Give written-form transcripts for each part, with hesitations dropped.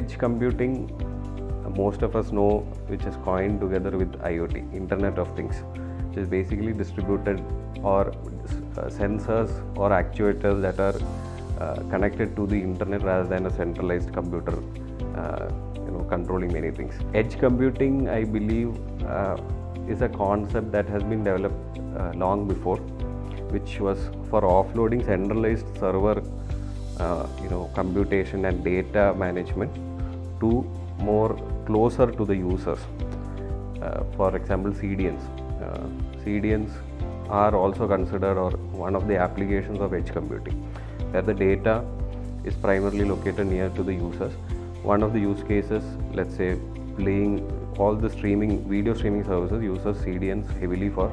edge computing, most of us know, which is coined together with IoT, Internet of Things, which is basically distributed or sensors or actuators that are connected to the internet rather than a centralized computer controlling many things. Edge computing, I believe, is a concept that has been developed long before, which was for offloading centralized server computation and data management to more closer to the users. For example, CDNs. CDNs are also considered or one of the applications of edge computing, where the data is primarily located near to the users. One of the use cases, let's say playing all the video streaming services uses CDNs heavily for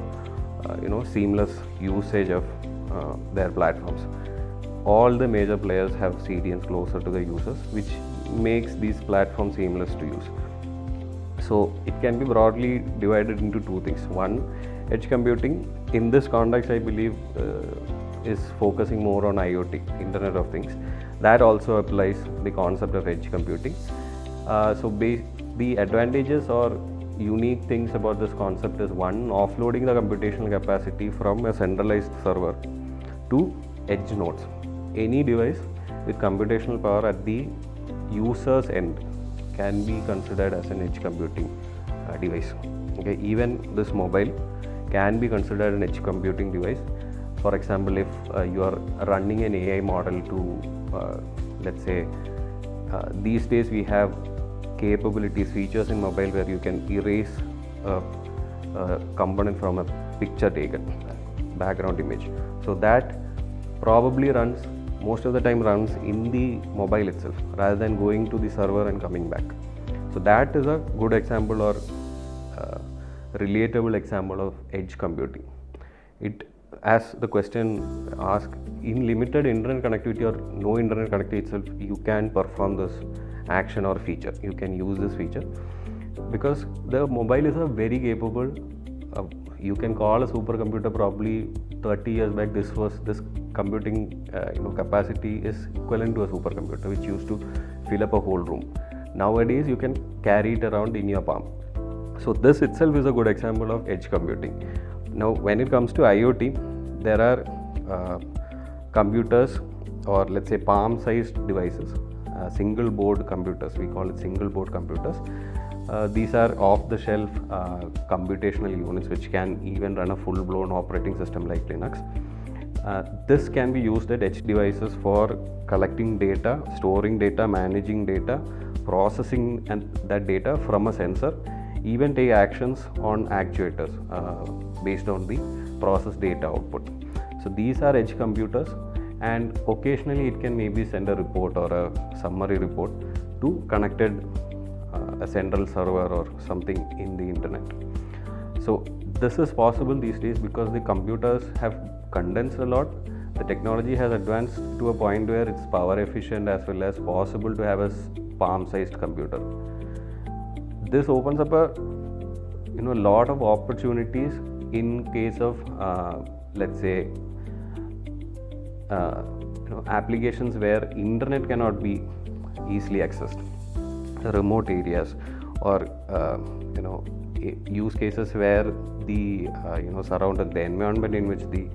seamless usage of their platforms. All the major players have CDNs closer to the users, which makes these platforms seamless to use. So it can be broadly divided into two things. One, edge computing in this context, I believe, is focusing more on IoT, Internet of Things. That also applies the concept of edge computing. The advantages or unique things about this concept is, one, offloading the computational capacity from a centralized server to edge nodes. Any device with computational power at the user's end can be considered as an edge computing device. Okay, even this mobile can be considered an edge computing device. For example, if you are running an AI model to, let's say, these days we have capabilities, features in mobile where you can erase a component from a picture taken, background image. So that probably most of the time runs in the mobile itself rather than going to the server and coming back. So that is a good example or relatable example of edge computing. As the question asks, in limited internet connectivity or no internet connectivity itself, you can perform this action or feature. You can use this feature because the mobile is a very capable. You can call a supercomputer. Probably 30 years back, this computing capacity is equivalent to a supercomputer, which used to fill up a whole room. Nowadays, you can carry it around in your palm. So this itself is a good example of edge computing. Now, when it comes to IoT, there are computers, or let's say palm-sized devices, single board computers. We call it single board computers. These are off-the-shelf computational units which can even run a full-blown operating system like Linux. This can be used at edge devices for collecting data, storing data, managing data, processing that data from a sensor, even take actions on actuators based on the process data output. So these are edge computers, and occasionally it can maybe send a report or a summary report to connected a central server or something in the internet. So this is possible these days because the computers have condensed a lot. The technology has advanced to a point where it's power efficient as well as possible to have a palm-sized computer. This opens up a lot of opportunities in case of let's say applications where internet cannot be easily accessed, remote areas, or use cases where the surrounded, the environment in which the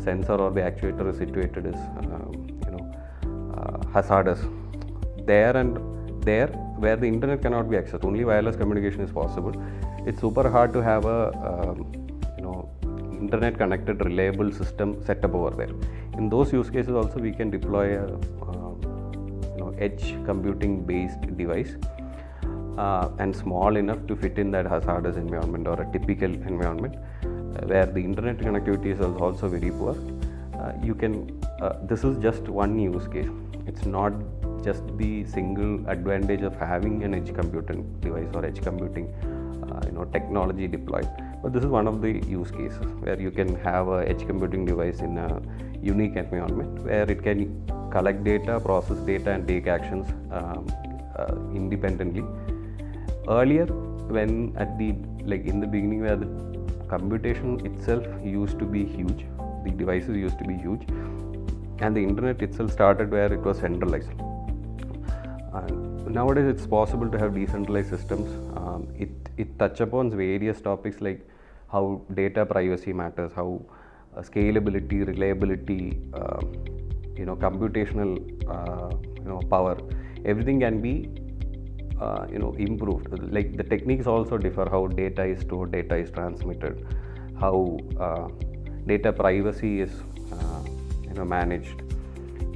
sensor or the actuator is situated is hazardous. There where the internet cannot be accessed, only wireless communication is possible. It's super hard to have a internet connected reliable system set up over there. In those use cases also we can deploy a edge computing based device and small enough to fit in that hazardous environment or a typical environment where the internet connectivity is also very poor. This is just one use case. It's not just the single advantage of having an edge computing device or edge computing technology deployed, but this is one of the use cases where you can have a edge computing device in a unique environment where it can collect data, process data, and take actions independently. Earlier, when in the beginning, where the computation itself used to be huge, the devices used to be huge, and the internet itself started where it was centralized. nowadays it's possible to have decentralized systems. It touch upon various topics like how data privacy matters, how scalability, reliability, computational power, everything can be improved. Like the techniques also differ, how data is stored, data is transmitted, how data privacy is managed,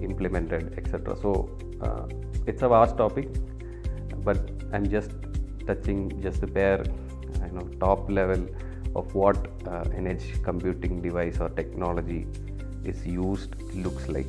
implemented, etc. So it's a vast topic, but I'm just touching just the bare top level of what an edge computing device or technology is used looks like.